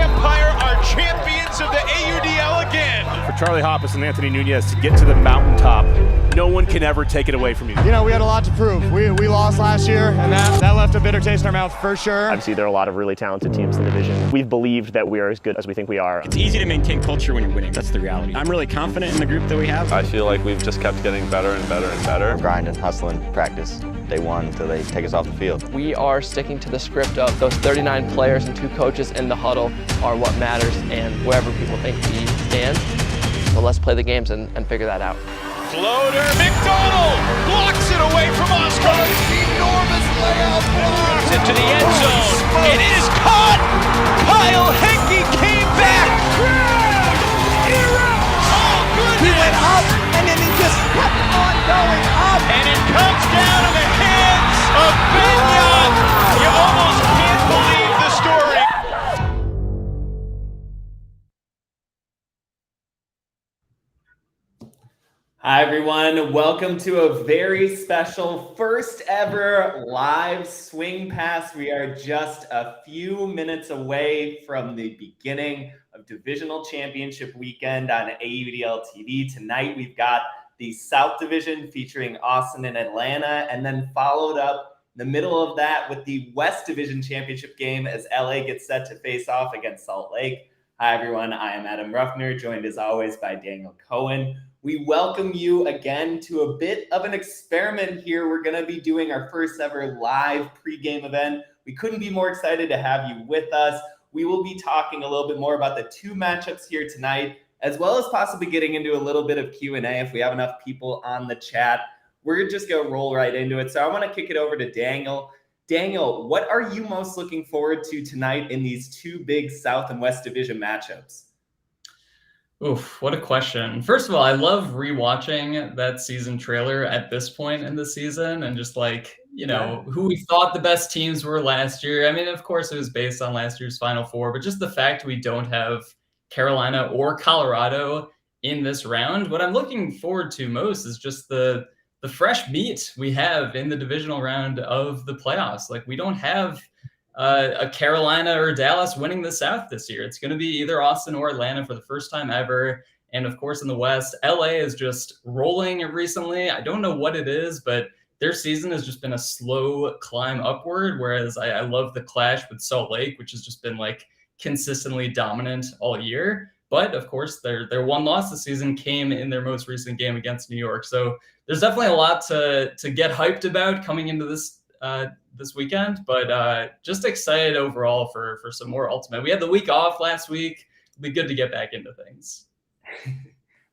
Empire are champions of the AUDL again. For Charlie Hoppus and Anthony Nunez to get to the mountaintop, no one can ever take it away from you. You know, we had a lot to prove. We lost last year, and that left a bitter taste in our mouth for sure. Obviously, there are a lot of really talented teams in the division. We've believed that we are as good as we think we are. It's easy to maintain culture when you're winning. That's the reality. I'm really confident in the group that we have. I feel like we've just kept getting better and better and better. Grinding, hustling, practice, day one until they take us off the field. We are sticking to the script of those 39 players and 2 coaches in the huddle are what matters and wherever people think we stand. So let's play the games and figure that out. Floater, McDonald blocks it away from Oscar. Enormous layup block. Into the end zone. It is caught. Kyle Henke came back. Oh, goodness. He went up, and then he just kept on going up. And it comes down to the hands of Benyat. You almost can't believe the story. Hi everyone, welcome to a very special first ever live swing pass. We are just a few minutes away from the beginning of Divisional Championship Weekend on AUDL TV. Tonight we've got the South Division featuring Austin and Atlanta, and then followed up in the middle of that with the West Division Championship game as LA gets set to face off against Salt Lake. Hi everyone, I am Adam Ruffner, joined as always by Daniel Cohen. We welcome you again to a bit of an experiment here. We're going to be doing our first ever live pregame event. We couldn't be more excited to have you with us. We will be talking a little bit more about the 2 matchups here tonight, as well as possibly getting into a little bit of Q&A if we have enough people on the chat. We're just going to roll right into it. So I want to kick it over to Daniel. Daniel, what are you most looking forward to tonight in these 2 big South and West Division matchups? Oof, what a question. First of all, I love rewatching that season trailer at this point in the season and just who we thought the best teams were last year. I mean, of course, it was based on last year's Final Four, but just the fact we don't have Carolina or Colorado in this round. What I'm looking forward to most is just the fresh meat we have in the divisional round of the playoffs. Like, we don't have a Carolina or Dallas winning the South this year. It's going to be either Austin or Atlanta for the first time ever. And of course, in the West, LA is just rolling recently. I don't know what it is, but their season has just been a slow climb upward. Whereas I love the clash with Salt Lake, which has just been like consistently dominant all year. But of course, their one loss this season came in their most recent game against New York. So there's definitely a lot to get hyped about coming into this weekend, but just excited overall for some more Ultimate. We had the week off last week. It'll be good to get back into things.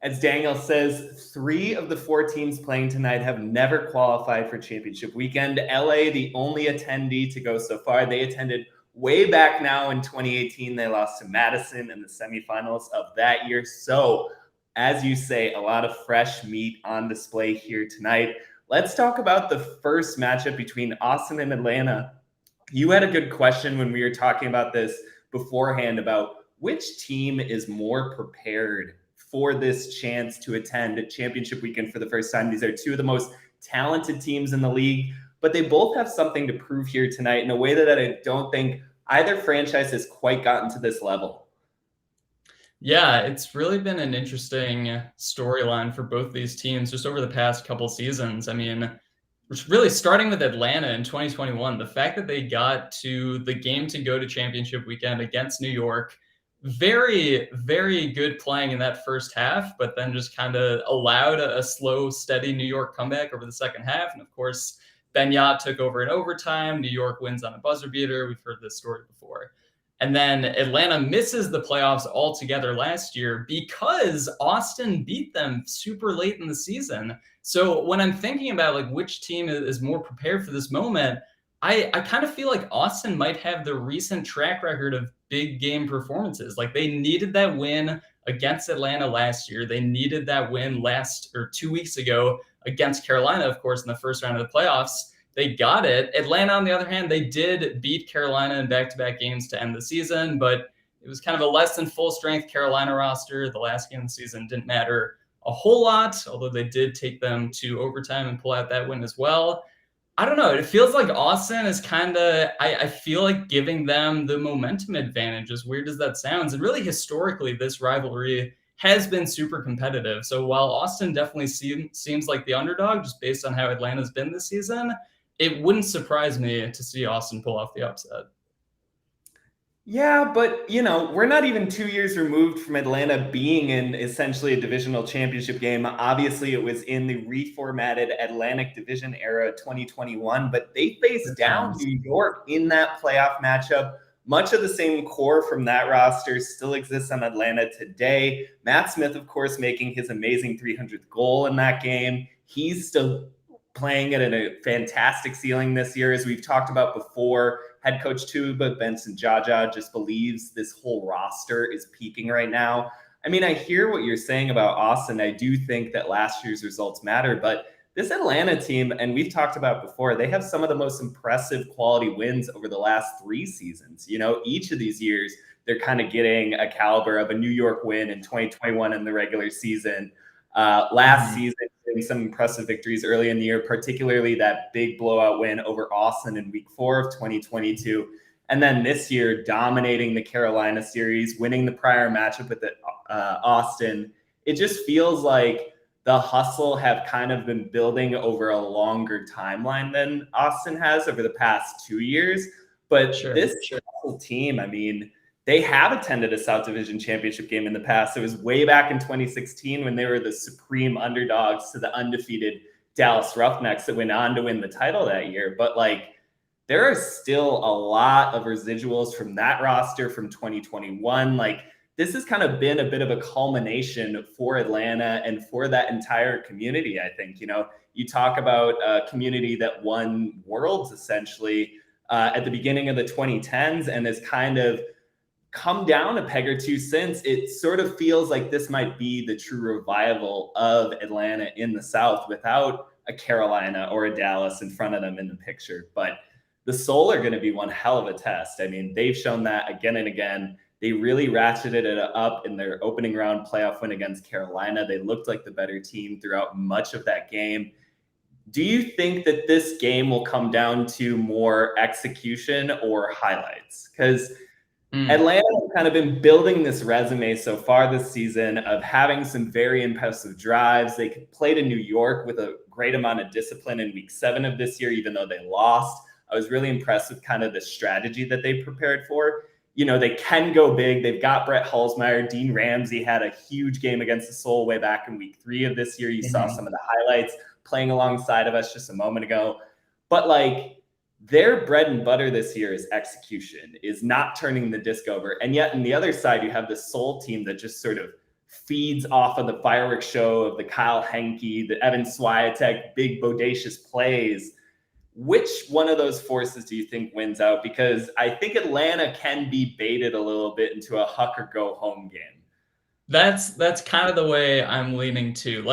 As Daniel says, 3 of the 4 teams playing tonight have never qualified for Championship Weekend. LA, the only attendee to go so far. They attended way back now in 2018. They lost to Madison in the semifinals of that year. So, as you say, a lot of fresh meat on display here tonight. Let's talk about the first matchup between Austin and Atlanta. You had a good question when we were talking about this beforehand about which team is more prepared for this chance to attend Championship Weekend for the first time. These are 2 of the most talented teams in the league, but they both have something to prove here tonight in a way that I don't think either franchise has quite gotten to this level. Yeah, it's really been an interesting storyline for both these teams just over the past couple seasons. I mean, really starting with Atlanta in 2021, the fact that they got to the game to go to Championship Weekend against New York, very, very good playing in that first half, but then just kind of allowed a slow, steady New York comeback over the second half. And of course, Benyat took over in overtime. New York wins on a buzzer beater. We've heard this story before. And then Atlanta misses the playoffs altogether last year because Austin beat them super late in the season. So when I'm thinking about like which team is more prepared for this moment, I kind of feel like Austin might have the recent track record of big game performances. Like they needed that win against Atlanta last year. They needed that win 2 weeks ago against Carolina, of course, in the first round of the playoffs. They got it. Atlanta, on the other hand, they did beat Carolina in back-to-back games to end the season, but it was kind of a less than full strength Carolina roster. The last game of the season didn't matter a whole lot, although they did take them to overtime and pull out that win as well. I don't know. It feels like Austin is kind of, I feel like giving them the momentum advantage, as weird as that sounds. And really historically, this rivalry has been super competitive. So while Austin definitely seems like the underdog, just based on how Atlanta's been this season, it wouldn't surprise me to see Austin pull off the upset. Yeah, but, we're not even 2 years removed from Atlanta being in essentially a divisional championship game. Obviously, it was in the reformatted Atlantic Division era 2021, but they faced down New York in that playoff matchup. Much of the same core from that roster still exists on Atlanta today. Matt Smith, of course, making his amazing 300th goal in that game. He's still playing at a fantastic ceiling this year, as we've talked about before. Head coach Tuba Benson Jaja just believes this whole roster is peaking right now. I mean, I hear what you're saying about Austin. I do think that last year's results matter, but this Atlanta team, and we've talked about before, they have some of the most impressive quality wins over the last 3 seasons. Each of these years, they're kind of getting a caliber of a New York win in 2021 in the regular season. Last season, some impressive victories early in the year, particularly that big blowout win over Austin in week 4 of 2022. And then this year, dominating the Carolina series, winning the prior matchup with Austin. It just feels like the hustle have kind of been building over a longer timeline than Austin has over the past 2 years. But this hustle team, I mean, they have attended a South Division championship game in the past. It was way back in 2016 when they were the supreme underdogs to the undefeated Dallas Roughnecks that went on to win the title that year. But there are still a lot of residuals from that roster from 2021. This has kind of been a bit of a culmination for Atlanta and for that entire community, I think. You talk about a community that won Worlds essentially at the beginning of the 2010s and has kind of come down a peg or two since. It sort of feels like this might be the true revival of Atlanta in the South without a Carolina or a Dallas in front of them in the picture. But the Soul are going to be one hell of a test. I mean, they've shown that again and again. They really ratcheted it up in their opening round playoff win against Carolina. They looked like the better team throughout much of that game. Do you think that this game will come down to more execution or highlights? Because Atlanta has kind of been building this resume so far this season of having some very impressive drives. They played in New York with a great amount of discipline in week 7 of this year, even though they lost. I was really impressed with kind of the strategy that they prepared for. They can go big. They've got Brett Hulsmeyer. Dean Ramsey had a huge game against the Soul way back in week 3 of this year. You saw some of the highlights playing alongside of us just a moment ago. But their bread and butter this year is execution, is not turning the disc over. And yet on the other side, you have the Soul team that just sort of feeds off of the fireworks show of the Kyle Henke, the Evan Swiatek, big bodacious plays. Which one of those forces do you think wins out? Because I think Atlanta can be baited a little bit into a huck or go home game. That's kind of the way I'm leaning to.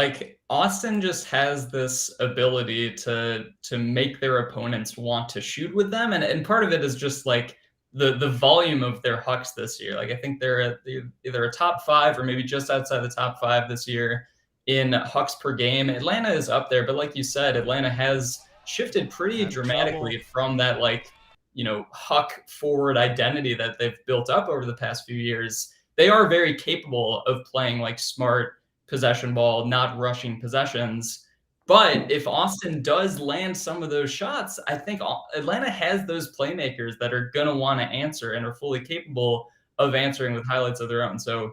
Austin just has this ability to make their opponents want to shoot with them. And part of it is just the volume of their hucks this year. I think they're either a top 5 or maybe just outside the top 5 this year in hucks per game. Atlanta is up there, but like you said, Atlanta has shifted pretty dramatically from that huck forward identity that they've built up over the past few years. They are very capable of playing smart possession ball, not rushing possessions. But if Austin does land some of those shots, I think Atlanta has those playmakers that are going to want to answer and are fully capable of answering with highlights of their own. So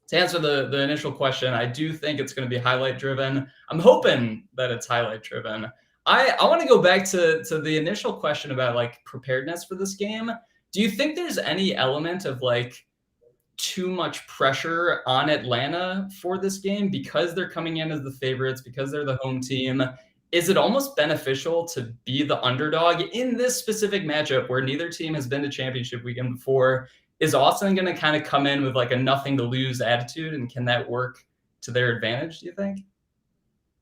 to answer the initial question, I do think it's going to be highlight driven. I'm hoping that it's highlight driven. I want to go back to the initial question about preparedness for this game. Do you think there's any element of too much pressure on Atlanta for this game because they're coming in as the favorites, because they're the home team? Is it almost beneficial to be the underdog in this specific matchup where neither team has been to championship weekend before? Is Austin going to kind of come in with a nothing to lose attitude, and can that work to their advantage, do you think?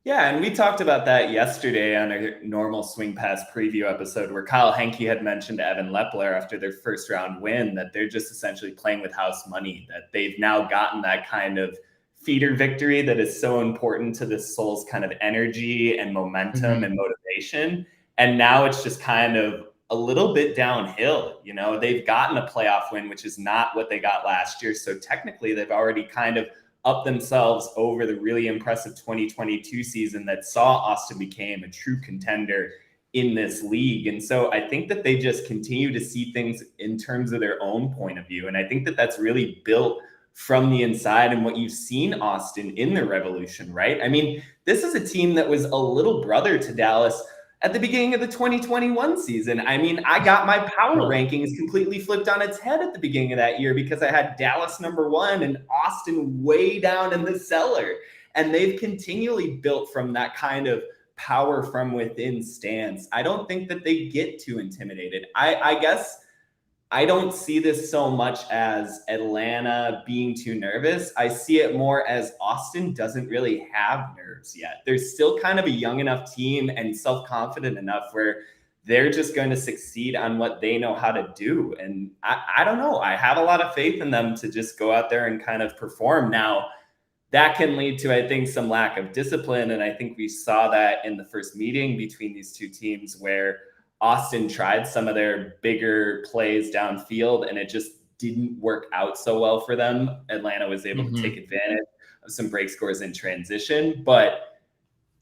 Yeah, and we talked about that yesterday on a normal Swing Pass preview episode where Kyle Henke had mentioned to Evan Lepler after their first round win that they're just essentially playing with house money, that they've now gotten that kind of feeder victory that is so important to the Soul's kind of energy and momentum and motivation. And now it's just kind of a little bit downhill. You know, they've gotten a playoff win, which is not what they got last year. So technically they've already kind of upped themselves over the really impressive 2022 season that saw Austin became a true contender in this league. And so I think that they just continue to see things in terms of their own point of view. And I think that that's really built from the inside and what you've seen Austin in the Revolution, right? I mean, this is a team that was a little brother to Dallas at the beginning of the 2021 season. I mean, I got my power rankings completely flipped on its head at the beginning of that year because I had Dallas #1 and Austin way down in the cellar. And they've continually built from that kind of power from within stance. I don't think that they get too intimidated. I guess I don't see this so much as Atlanta being too nervous. I see it more as Austin doesn't really have nerves yet. They're still kind of a young enough team and self-confident enough where they're just going to succeed on what they know how to do. And I don't know. I have a lot of faith in them to just go out there and kind of perform. Now, that can lead to, I think, some lack of discipline. And I think we saw that in the first meeting between these two teams where Austin tried some of their bigger plays downfield and it just didn't work out so well for them. Atlanta was able to take advantage of some break scores in transition. But,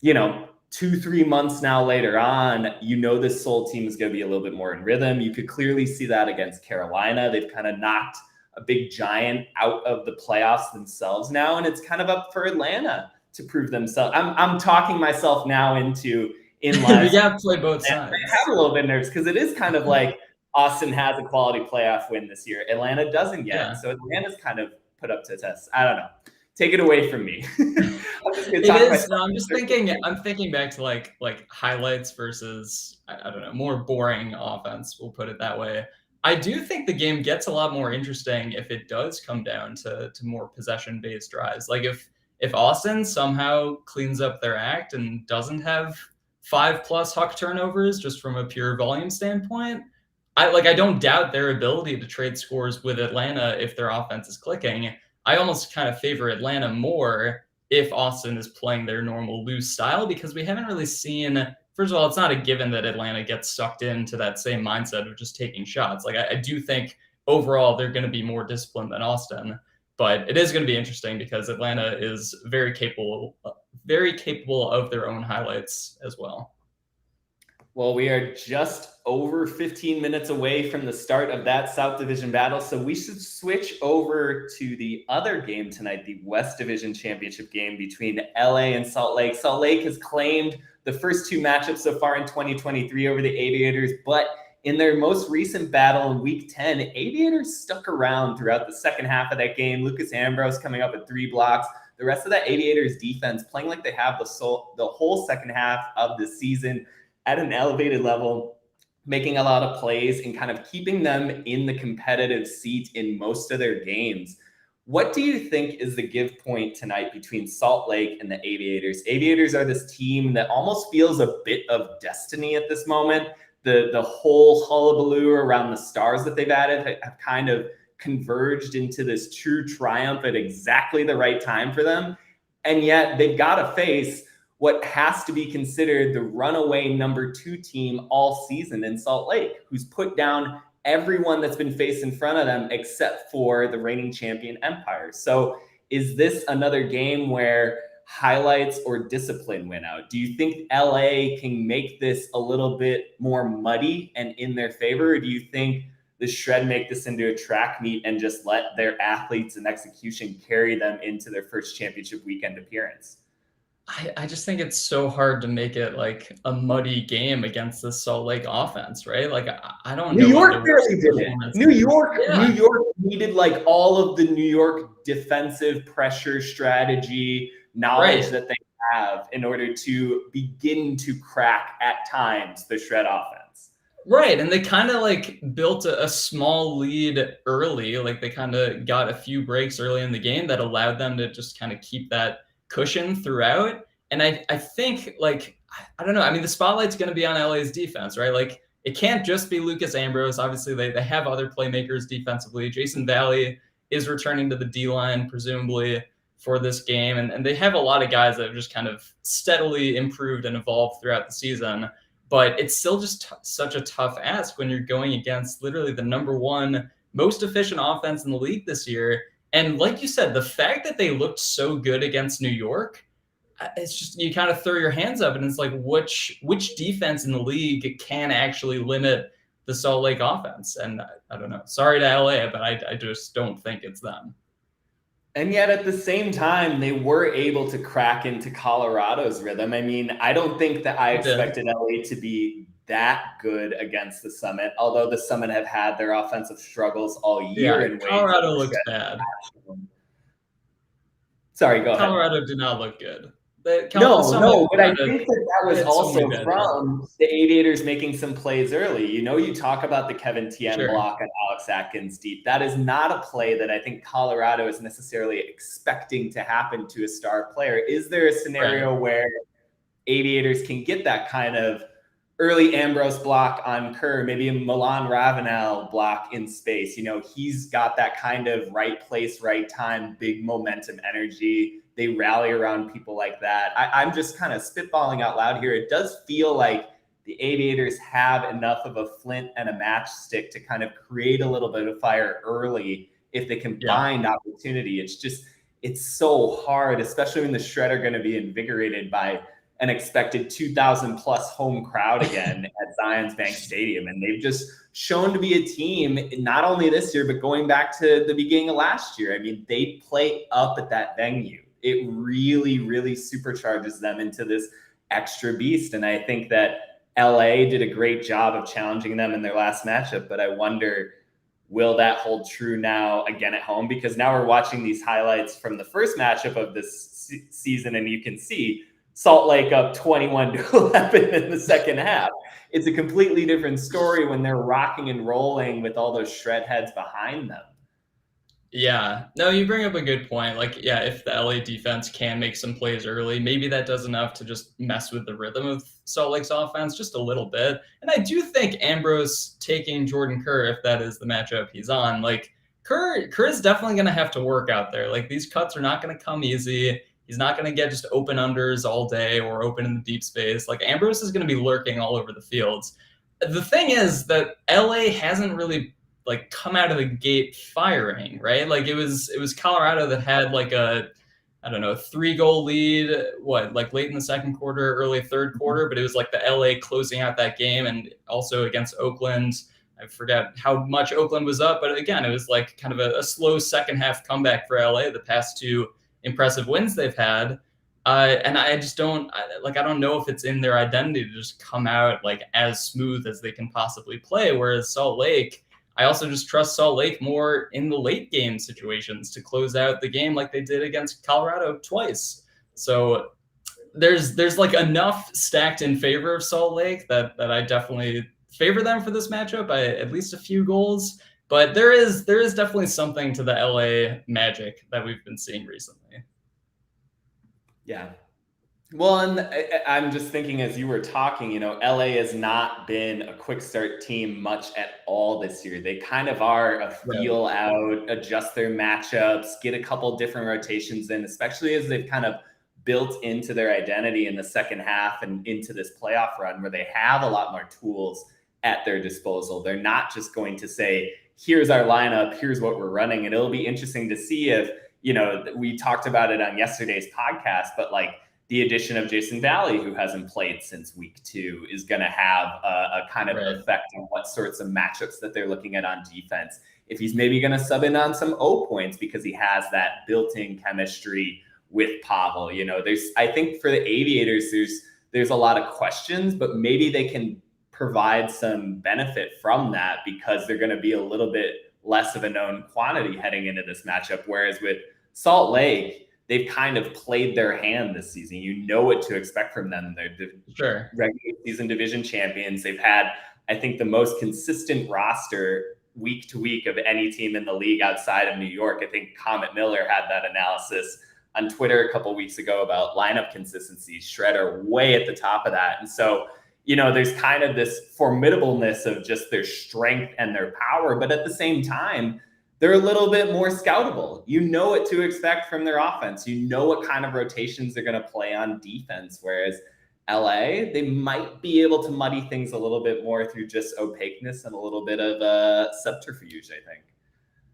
you know, 2-3 months now later on, you know, this Seoul team is going to be a little bit more in rhythm. You could clearly see that against Carolina. They've kind of knocked a big giant out of the playoffs themselves now, and it's kind of up for Atlanta to prove themselves. I'm talking myself now into in line. You got to play both sides. I have a little bit nervous because it is kind of like Austin has a quality playoff win this year. Atlanta doesn't yet. Yeah. So Atlanta's kind of put up to test. I don't know. Take it away from me. I'm thinking back to like highlights versus, I don't know, more boring offense. We'll put it that way. I do think the game gets a lot more interesting if it does come down to more possession-based drives. Like if Austin somehow cleans up their act and doesn't have 5+ Huck turnovers just from a pure volume standpoint, I don't doubt their ability to trade scores with Atlanta if their offense is clicking. I almost kind of favor Atlanta more if Austin is playing their normal loose style, because we haven't really seen. First of all, it's not a given that Atlanta gets sucked into that same mindset of just taking shots. Like I do think overall they're going to be more disciplined than Austin, but it is going to be interesting because Atlanta is very capable of their own highlights as well. Well, we are just over 15 minutes away from the start of that South Division battle, so we should switch over to the other game tonight, the West Division Championship game between LA and Salt Lake. Salt Lake has claimed the first 2 matchups so far in 2023 over the Aviators, but in their most recent battle in Week 10, Aviators stuck around throughout the second half of that game. Lucas Ambrose coming up with 3 blocks. The rest of that Aviators defense playing like they have the whole second half of the season at an elevated level, making a lot of plays and kind of keeping them in the competitive seat in most of their games. What do you think is the give point tonight between Salt Lake and the Aviators? Aviators are this team that almost feels a bit of destiny at this moment. The whole hullabaloo around the stars that they've added have kind of converged into this true triumph at exactly the right time for them. And yet they've got to face what has to be considered the runaway number 2 team all season in Salt Lake, who's put down everyone that's been faced in front of them except for the reigning champion Empire. So is this another game where highlights or discipline win out? Do you think LA can make this a little bit more muddy and in their favor? Or do you think the Shred make this into a track meet and just let their athletes and execution carry them into their first championship weekend appearance? I just think it's so hard to make it like a muddy game against the Salt Lake offense, right? Like I don't know. New York barely did it. New York needed like all of the New York defensive pressure strategy knowledge that they have in order to begin to crack at times the Shred offense. Right. And they kind of like built a small lead early. Like they kind of got a few breaks early in the game that allowed them to just kind of keep that cushion throughout. And I think like, I don't know. I mean, the spotlight's going to be on LA's defense, right? Like it can't just be Lucas Ambrose. Obviously they have other playmakers defensively. Jason Valley is returning to the D-line, presumably for this game. And they have a lot of guys that have just kind of steadily improved and evolved throughout the season. but it's still just such a tough ask when you're going against literally the #1 most efficient offense in the league this year. And like you said, the fact that they looked so good against New York, it's just, you kind of throw your hands up and it's like, which defense in the league can actually limit the Salt Lake offense? And I don't know. Sorry to LA, but I just don't think it's them. And yet at the same time, they were able to crack into Colorado's rhythm. I mean, I don't think that I expected LA to be that good against the Summit, although the Summit have had their offensive struggles all year. Yeah, Colorado looks bad. Sorry, go ahead. Colorado did not look good. No, but I think that was also from the Aviators making some plays early. You talk about the Kevin Tien block and Alex Atkins deep. That is not a play that I think Colorado is necessarily expecting to happen to a star player. Is there a scenario where Aviators can get that kind of early Ambrose block on Kerr, maybe a Milan Ravenel block in space? He's got that kind of right place, right time, big momentum energy. They rally around people like that. I'm just kind of spitballing out loud here. It does feel like the Aviators have enough of a flint and a matchstick to kind of create a little bit of fire early if they can find opportunity. It's so hard, especially when the Shred are going to be invigorated by an expected 2,000 plus home crowd again at Zions Bank Stadium. And they've just shown to be a team, not only this year, but going back to the beginning of last year. I mean, they play up at that venue. It really, really supercharges them into this extra beast. And I think that LA did a great job of challenging them in their last matchup, but I wonder, will that hold true now again at home? Because now we're watching these highlights from the first matchup of this season, and you can see Salt Lake up 21-11 in the second half. It's a completely different story when they're rocking and rolling with all those Shred heads behind them. Yeah, no, you bring up a good point. If the LA defense can make some plays early, maybe that does enough to just mess with the rhythm of Salt Lake's offense just a little bit. And I do think Ambrose taking Jordan Kerr, if that is the matchup he's on, Kerr is definitely going to have to work out there. These cuts are not going to come easy. He's not going to get just open unders all day or open in the deep space. Ambrose is going to be lurking all over the fields. The thing is that LA hasn't really come out of the gate firing, right? It was Colorado that had a 3-goal lead, late in the second quarter, early third quarter, but it was the LA closing out that game. And also against Oakland, I forgot how much Oakland was up, but again, it was kind of a slow second half comeback for LA, the past 2 impressive wins they've had. And I just don't I don't know if it's in their identity to just come out as smooth as they can possibly play. Whereas Salt Lake, I also just trust Salt Lake more in the late game situations to close out the game like they did against Colorado twice. So there's enough stacked in favor of Salt Lake that I definitely favor them for this matchup by at least a few goals. But there is definitely something to the LA magic that we've been seeing recently. Yeah. Well, and I'm just thinking as you were talking, LA has not been a quick start team much at all this year. They kind of are a feel out, adjust their matchups, get a couple different rotations in, especially as they've kind of built into their identity in the second half and into this playoff run where they have a lot more tools at their disposal. They're not just going to say, here's our lineup, here's what we're running. And it'll be interesting to see if, we talked about it on yesterday's podcast, but the addition of Jason Valley, who hasn't played since week 2, is going to have a kind of effect on what sorts of matchups that they're looking at on defense. If he's maybe going to sub in on some O points because he has that built-in chemistry with Pavel. I think for the Aviators, there's a lot of questions, but maybe they can provide some benefit from that because they're going to be a little bit less of a known quantity heading into this matchup. Whereas with Salt Lake, they've kind of played their hand this season. You know what to expect from them. They're the regular season division champions. They've had, I think, the most consistent roster week to week of any team in the league outside of New York. I think Comet Miller had that analysis on Twitter a couple of weeks ago about lineup consistency. Shred are way at the top of that. And so, there's kind of this formidableness of just their strength and their power. But at the same time, they're a little bit more scoutable. You know what to expect from their offense. You know what kind of rotations they're going to play on defense. Whereas LA, they might be able to muddy things a little bit more through just opaqueness and a little bit of subterfuge, I think.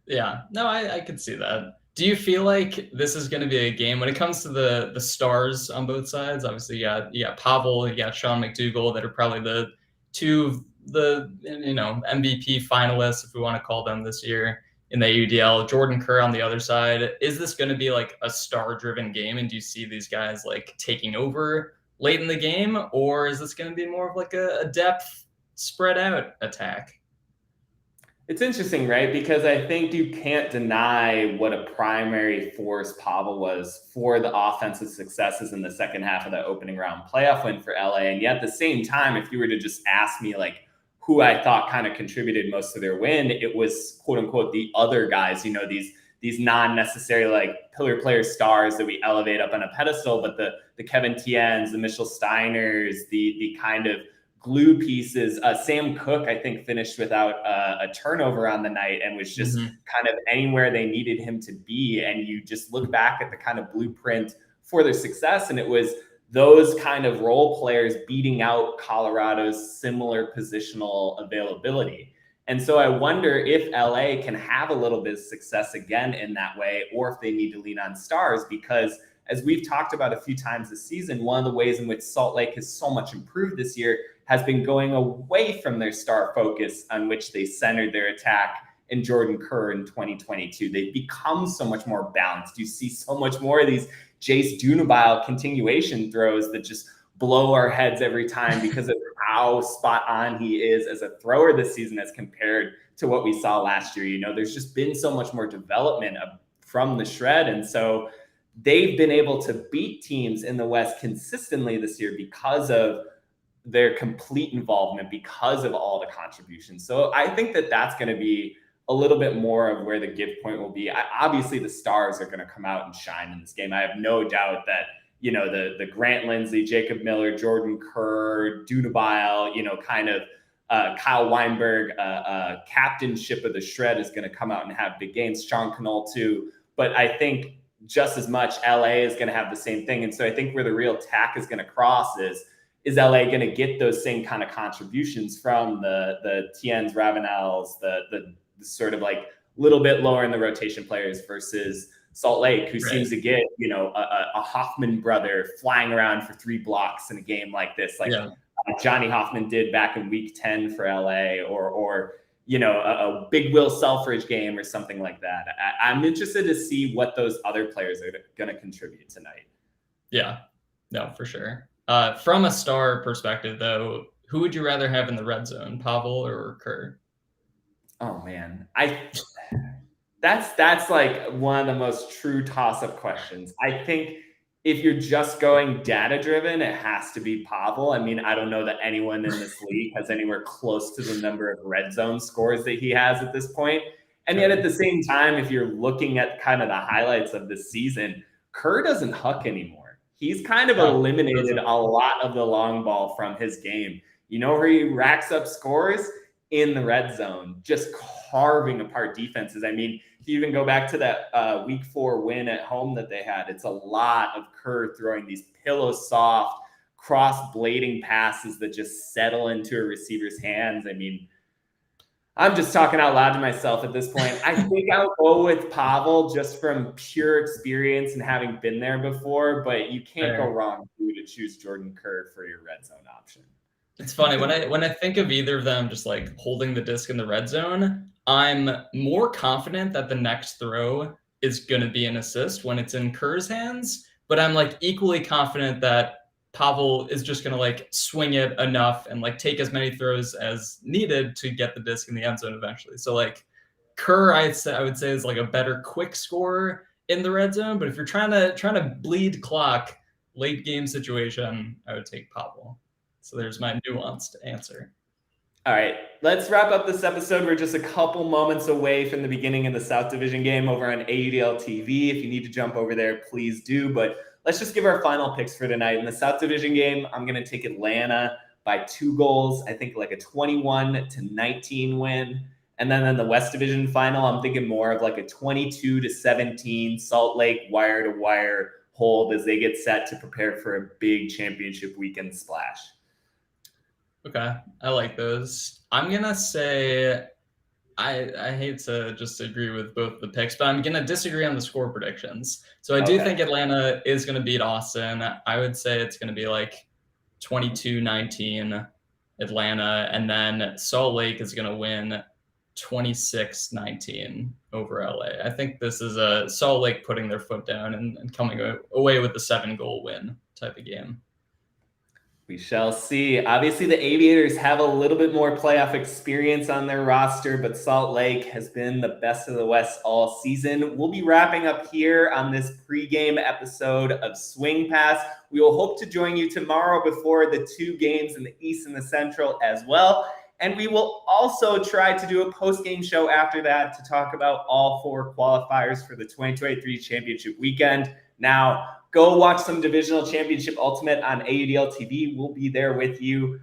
Yeah, no, I could see that. Do you feel like this is going to be a game when it comes to the stars on both sides? Obviously, you got Pavel, you got Sean McDougal that are probably the two MVP finalists, if we want to call them, this year in the AUDL. Jordan Kerr on the other side. Is this going to be like a star-driven game, and do you see these guys like taking over late in the game, or is this going to be more of like a depth spread out attack? It's interesting, right? Because I think you can't deny what a primary force Pavel was for the offensive successes in the second half of the opening round playoff win for LA. And yet at the same time, if you were to just ask me like who I thought kind of contributed most to their win, it was quote unquote the other guys, these non-necessary like pillar player stars that we elevate up on a pedestal, but the Kevin Tiens, the Mitchell Steiners, the kind of glue pieces. Sam Cook, I think, finished without a turnover on the night and was just kind of anywhere they needed him to be. And you just look back at the kind of blueprint for their success, and it was those kind of role players beating out Colorado's similar positional availability. And so I wonder if LA can have a little bit of success again in that way, or if they need to lean on stars, because as we've talked about a few times this season, one of the ways in which Salt Lake has so much improved this year has been going away from their star focus on which they centered their attack in Jordan Kerr in 2022. They've become so much more balanced. You see so much more of these Jace Dunabile continuation throws that just blow our heads every time because of how spot on he is as a thrower this season as compared to what we saw last year. There's just been so much more development from the shred. And so they've been able to beat teams in the West consistently this year because of their complete involvement, because of all the contributions. So I think that that's going to be a little bit more of where the give point will be. Obviously, the stars are going to come out and shine in this game. I have no doubt that, the Grant Lindsay, Jacob Miller, Jordan Kerr, Dunabile, kind of Kyle Weinberg, captainship of the shred is going to come out and have big games. Sean Cannell too. But I think just as much LA is going to have the same thing. And so I think where the real tack is going to cross is LA going to get those same kind of contributions from the Tiens, Ravenels, the sort of like little bit lower in the rotation players versus Salt Lake, who seems to get, a Hoffman brother flying around for 3 blocks in a game like this, like Johnny Hoffman did back in week 10 for LA, or a big Will Selfridge game or something like that. I'm interested to see what those other players are going to contribute tonight. Yeah, no, for sure. From a star perspective, though, who would you rather have in the red zone, Pavel or Kerr? Oh man, that's like one of the most true toss-up questions. I think if you're just going data-driven, it has to be Pavel. I mean, I don't know that anyone in this league has anywhere close to the number of red zone scores that he has at this point. And yet at the same time, if you're looking at kind of the highlights of this season, Kerr doesn't huck anymore. He's kind of eliminated a lot of the long ball from his game. Where he racks up scores? In the red zone, just carving apart defenses. I mean, if you even go back to that week 4 win at home that they had, it's a lot of Kerr throwing these pillow soft, cross-blading passes that just settle into a receiver's hands. I mean, I'm just talking out loud to myself at this point. I think I'll go with Pavel just from pure experience and having been there before, but you can't go wrong to choose Jordan Kerr for your red zone option. It's funny when I think of either of them just like holding the disc in the red zone, I'm more confident that the next throw is going to be an assist when it's in Kerr's hands, but I'm like equally confident that Pavel is just going to like swing it enough and like take as many throws as needed to get the disc in the end zone eventually. So like Kerr, I would say is like a better quick scorer in the red zone, but if you're trying to bleed clock late game situation, I would take Pavel. So there's my nuanced answer. All right, let's wrap up this episode. We're just a couple moments away from the beginning of the South Division game over on AUDL TV. If you need to jump over there, please do. But let's just give our final picks for tonight. In the South Division game, I'm going to take Atlanta by 2 goals. I think like a 21-19 win. And then in the West Division final, I'm thinking more of like a 22-17 Salt Lake wire-to-wire hold as they get set to prepare for a big championship weekend splash? Okay, I like those. I'm going to say, I hate to just agree with both the picks, but I'm going to disagree on the score predictions. So I do think Atlanta is going to beat Austin. I would say it's going to be like 22-19 Atlanta, and then Salt Lake is going to win 26-19 over LA. I think this is a Salt Lake putting their foot down and coming away with the 7-goal win type of game. We shall see. Obviously, the Aviators have a little bit more playoff experience on their roster, but Salt Lake has been the best of the West all season. We'll be wrapping up here on this pregame episode of Swing Pass. We will hope to join you tomorrow before the 2 games in the East and the Central as well. And we will also try to do a post-game show after that to talk about all 4 qualifiers for the 2023 championship weekend. Now, go watch some Divisional Championship Ultimate on AUDL TV. We'll be there with you.